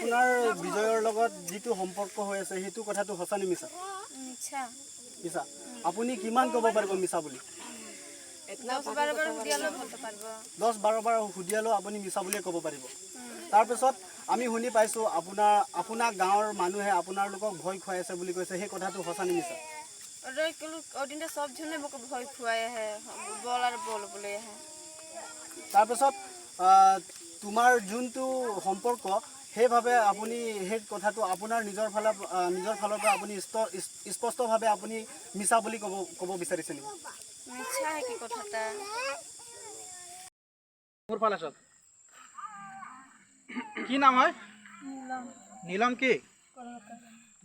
আপোনাৰ বিজয়ৰ লগত যিটো সম্পৰ্ক হৈ আছে সেইটো কথাটো সঁচা নে মিছা? মিছা। মিছা। আপুনি কিমান ক'ব পাৰিব মিছা বুলি? 10-12 বাৰ সুধিয়ালেও বলতে পাৰব। 10-12 বাৰ সুধিয়ালেও আপুনি মিছা বুলিয়ে ক'ব পাৰিব। তাৰপিছত আমি শুনি পাইছোঁ আপোনাৰ গাঁৱৰ মানুহে আপোনালোকক ভয় খুৱাই আছে বুলি কৈছে, সেই কথাটো সঁচা নে মিছা? ওদিনটা সব জনে মোক ভয় খুৱাই আহে, বল আৰ বল বলে আহে। তাৰপিছত তোমাৰ যোনটো সম্পৰ্ক সেইভাৱে আপুনি সেই কথাটো আপোনাৰ নিজৰ ফালৰ পৰা আপুনি স্পষ্টভাৱে আপুনি মিছা বুলি ক'ব বিচাৰিছে নেকি? মিছা কি কথাটা? মোৰ ফালে চব কি নাম হয়? নীলম কি?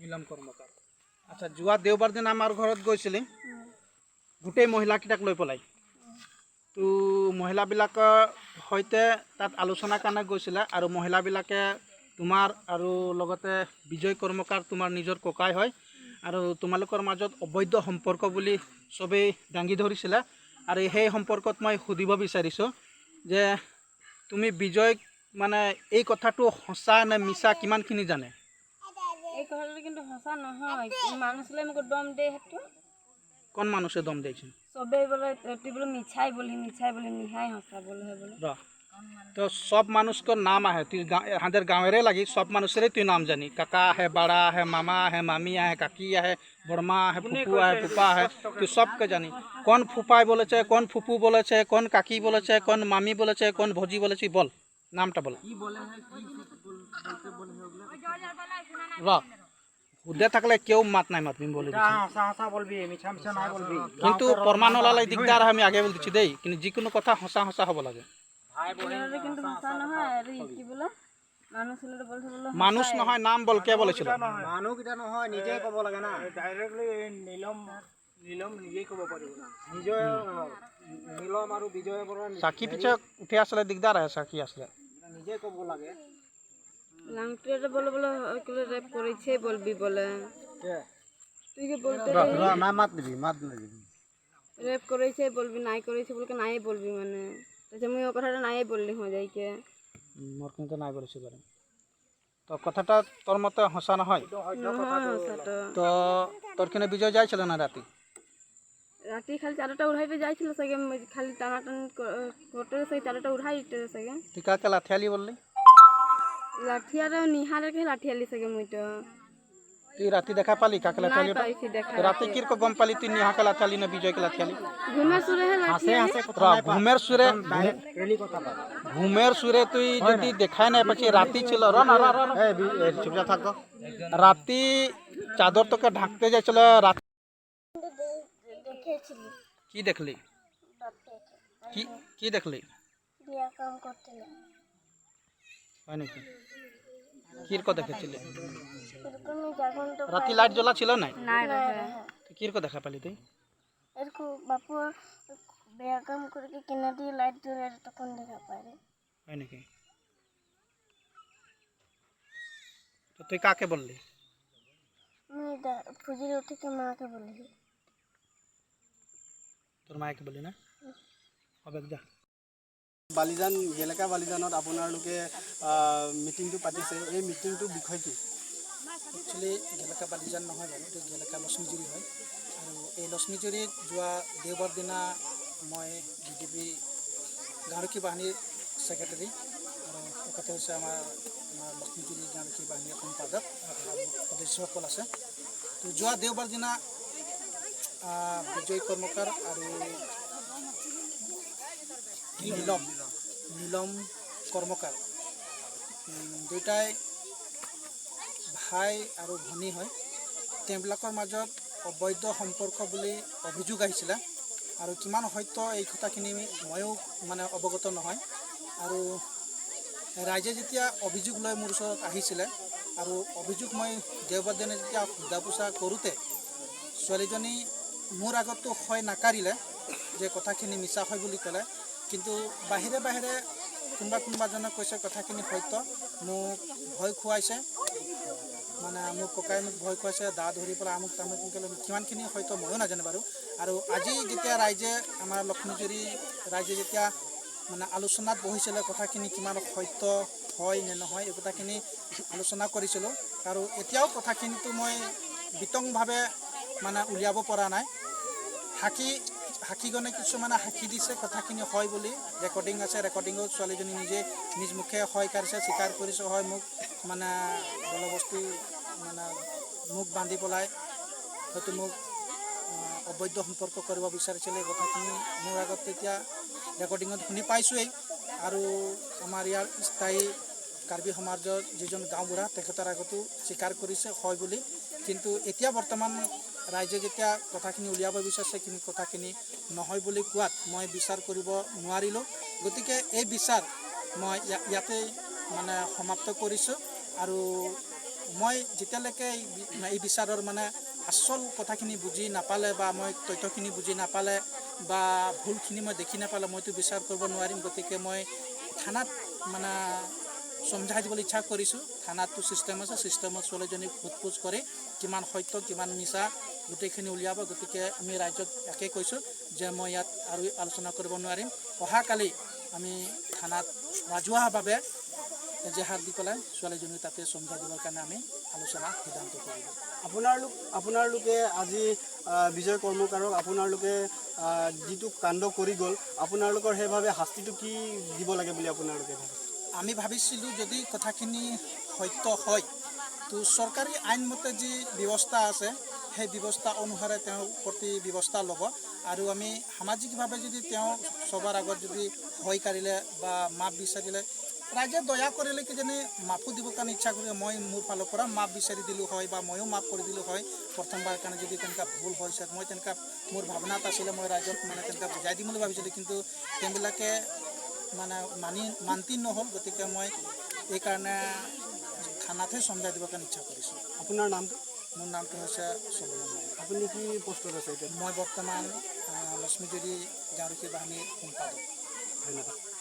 নীলম কৰ্মকাৰ। আচ্ছা, যোৱা দেওবাৰ দিনা আমাৰ ঘৰত গৈছিলি গোটেই মহিলাকেইটাক লৈ পেলাই। তো মহিলাবিলাকৰ সৈতে তাত আলোচনাৰ কাৰণে গৈছিলে আৰু মহিলাবিলাকে তোমাৰ আৰু লগতে বিজয় কৰ্মকাৰ তোমাৰ নিজৰ ককাই হয় আৰু তোমালোকৰ মাজত অবৈধ সম্পৰ্ক বুলি চবেই দাঙি ধৰিছিলে। আৰু সেই সম্পৰ্কত মই সুধিব বিচাৰিছোঁ যে তুমি বিজয়ক মানে এই কথাটো সঁচা নে মিছা কিমানখিনি জানে? এই কথাটো কিন্তু সঁচা নহয়, মানুষলে মোক দম দে হেতু। কোন মানুষে দম দিয়েছে? সবেই বলে তুই বলে মিছাই বলি নিহাই হসা বলে বলে। তো সব মানুষ को नाम है, तुम हमारे गाँव लगी सब मनुष्य तुम नाम जानी, काका है, बड़ा है, मामा है, मामी है, काकी है, बड़मा है, फूफू है, फूफा है, तू सबके जानी। कौन फूफा बोले छे, कौन फूफू बोले छे, कौन काकी बोले छे, कौन मामी बोले छे, कौन भौजी बोले छे, बोल नामटा बोल। हुदे थकले क्यों मात नहीं मात बोले किंतु प्रमाण वाला दिगदार है, आगे बोल दी दे कि जिको कथा हसा हसा हम लगे। কিন্তু ভাষা নহয় আৰু কি বলে মানুহ ছিল বলে মানুষ নহয় নাম বল কে বলেছিল? মানুহ কিটা নহয় নিজে ক'ব লাগে না, ডাইৰেক্টলি নীলম নিজেই ক'ব পাৰিব না। নীলম আৰু বিজয়ৰ পৰা সাক্ষী পিছে উঠে আসলে দিগদার আছে, সাক্ষী আসলে নিজে ক'ব লাগে। লাংটিটা বলে বলে কলে রেপ করেছে বলবি বলে তুই কি বলতে না মাত দিবি রেপ করেছে বলবি, নাই করেছে বলকে নাই বলবি মানে আচ্ছা মুই ও কথাটা নাই বললি হয়ে যাইকে মোর কিন্তু নাই বলেছি পারে। তো কথাটা তোর মতে হসা নহয় তো তোর কিনে বিজয় যাইছিল না রাতে? রাতে খালি চারটা উড়াইতে যাইছিল সগে, খালি টানাটান করতে সেই চারটা উড়াইতে সগে। তুই কাকে লাঠিয়ালি বললি? লাঠিয়ারে নিহারে লাঠিয়ালি সগে মুই তো। তুই রাতে দেখা পালি কাকে লাঠিয়ালি? পাইছি দেখা। রাতে কির কো গম পালি তুই নিহাকে লাঠিয়ালি না বিজয়কে লাঠিয়ালি? ঘুমের সুরে লাঠিয়ালি। ঘুমের সুরে তুই যদি দেখাই নাই পাচ্ছি রাতে ছিল চুপচাপ থাকো, রাতে চাদর তোকে ঢাকতে যাইছিল রাতে কি দেখলি? কি দেখলি? বিয়া কাম করতে হয় নাকি? কিরকো দেখেছিলি? এরকম যখন তো রাতে লাইট জ্বলা ছিল না? নাই রে কিরকো দেখা পালি তুই? এরকম বাপু বিয়া কাম করে কিনা দিয়ে লাইট জ্বলে তখন দেখা পারে। হয় নাকি? তো তুই কাকে বললি? আমি ফুজির উঠে মাকে বলি। তোর মাকে বলি না? হবে যা। বালিজান গেলেকা বালিজানত আপোনালোকে মিটিংটো পাতিছে, এই মিটিংটোৰ বিষয় কি? একচুৱেলি গেলেকা বালিজান নহয় বাৰু, এইটো গেলেকা লক্ষ্মীজুৰি হয়। আৰু এই লক্ষ্মীজুৰিত যোৱা দেওবাৰ দিনা মই BDP গাঁওৰক্ষী বাহিনীৰ ছেক্ৰেটাৰী আৰু লগতে হৈছে আমাৰ লক্ষ্মীজুৰি গাঁওৰক্ষী বাহিনীৰ সম্পাদক আৰু সদস্যসকল আছে। তো যোৱা দেওবাৰ দিনা বিজয় কৰ্মকাৰ আৰু নীলম কৰ্মকাৰ দুটাই ভাই আৰু ভনী হয়। তেওঁলোকৰ মাজত অবৈধ সম্পৰ্ক বুলি অভিযোগ আহিছিলে আৰু কিমান সত্য এই কথাখিনি ময়ো মানে অৱগত নহয়। আৰু ৰাইজে যেতিয়া অভিযোগ লৈ মোৰ ওচৰত আহিছিলে আৰু অভিযোগ মই দেওবাৰ দিনা যেতিয়া সোধা পোছা কৰোঁতে ছোৱালীজনী মোৰ আগততো হয় নাকাৰিলে যে কথাখিনি মিছা হয় বুলি ক'লে, কিন্তু বাহিৰে বাহিৰে কোনোবাজনে কৈছে কথাখিনি সত্য, মোক ভয় খুৱাইছে, মানে মোৰ ককাই মোক ভয় খুৱাইছে, দা ধৰি পেলাই আমুক তামুক কিমানখিনি হয়তো ময়ো নাজানো বাৰু। আৰু আজি যেতিয়া ৰাইজে আমাৰ লক্ষ্মীজুৰি ৰাইজে যেতিয়া মানে আলোচনাত বহিছিলে কথাখিনি কিমান সত্য হয় নে নহয় এই কথাখিনি আলোচনা কৰিছিলোঁ আৰু এতিয়াও কথাখিনিতো মই বিতংভাৱে মানে উলিয়াব পৰা নাই সাক্ষীগণে কিছুমানে সাক্ষী দিছে কথাখিনি হয় বুলি ৰেকৰ্ডিং আছে ৰেকৰ্ডিঙত ছোৱালীজনী নিজে নিজ মুখে হয় কৰিছে স্বীকাৰ কৰিছে হয় মোক মানে বলবস্তু মানে মোক বান্ধি পেলাই হয়তো মোক অবৈধ সম্পৰ্ক কৰিব বিচাৰিছিলে এই কথাখিনি মোৰ আগত তেতিয়া ৰেকৰ্ডিঙত শুনি পাইছোঁৱেই আৰু আমাৰ ইয়াৰ স্থায়ী কাৰ্বি সমাজৰ যিজন গাঁওবুঢ়া তেখেতৰ আগতো স্বীকাৰ কৰিছে হয় বুলি কিন্তু এতিয়া বৰ্তমান ৰাইজে যেতিয়া কথাখিনি উলিয়াব বিচাৰিছে কিন্তু কথাখিনি নহয় বুলি কোৱাত মই বিচাৰ কৰিব নোৱাৰিলোঁ গতিকে এই বিচাৰ মই ইয়াতে মানে সমাপ্ত কৰিছোঁ আৰু মই যেতিয়ালৈকে এই বিচাৰৰ মানে আচল কথাখিনি বুজি নাপালে বা মই তথ্যখিনি বুজি নাপালে বা ভুলখিনি মই দেখি নাপালে মইতো বিচাৰ কৰিব নোৱাৰিম গতিকে মই থানাত মানে সমঝাই দিবলৈ ইচ্ছা কৰিছোঁ থানাততো ছিষ্টেম আছে ছিষ্টেমত ছোৱালীজনীক সোধ কৰি কিমান সত্য কিমান মিছা গোটেইখিনি উলিয়াব গতিকে আমি ৰাইজক একে কৈছোঁ যে মই ইয়াত আৰু আলোচনা কৰিব নোৱাৰিম অহাকালি আমি থানাত ৰাজহুৱাভাৱে এজাহাৰ দি পেলাই ছোৱালীজনী তাতে সমঝাই দিবৰ কাৰণে আমি আলোচনা সিদ্ধান্ত কৰিলোঁ আপোনালোকে আজি বিজয় কৰ্মকাৰক আপোনালোকে যিটো কাণ্ড কৰি গ'ল আপোনালোকৰ সেইভাৱে শাস্তিটো কি দিব লাগে বুলি আপোনালোকে ভাবে আমি ভাবিছিলোঁ যদি কথাখিনি সত্য হয় তো চৰকাৰী আইনমতে যি ব্যৱস্থা আছে সেই ব্যৱস্থা অনুসাৰে তেওঁৰ প্ৰতি ব্যৱস্থা ল'ব আৰু আমি সামাজিকভাৱে যদি তেওঁ সবাৰ আগত যদি হয় কাৰিলে বা মাপ বিচাৰিলে ৰাইজে দয়া কৰিলে কিজানি মাফো দিবৰ কাৰণে ইচ্ছা কৰিলে মই মোৰ ফালৰ পৰা মাপ বিচাৰি দিলোঁ হয় বা ময়ো মাফ কৰি দিলোঁ হয় প্ৰথমবাৰ কাৰণে যদি তেনেকুৱা ভুল হৈছে মই তেনেকুৱা মোৰ ভাৱনাত আছিলে মই ৰাইজক মানে তেনেকুৱা বুজাই দিম বুলি ভাবিছিলোঁ কিন্তু তেওঁবিলাকে মানে মান্তি নহ'ল গতিকে মই এইকাৰণে থানাতে সমঝাই দিবৰ কাৰণে ইচ্ছা কৰিছোঁ আপোনাৰ নামটো মোৰ নামটো হৈছে চলমান আপুনি কি পোষ্টত আছে এতিয়া মই বৰ্তমান লক্ষ্মীজুৰি গাঁওৰক্ষী বাহিনীৰ সম্পাদক ধন্যবাদ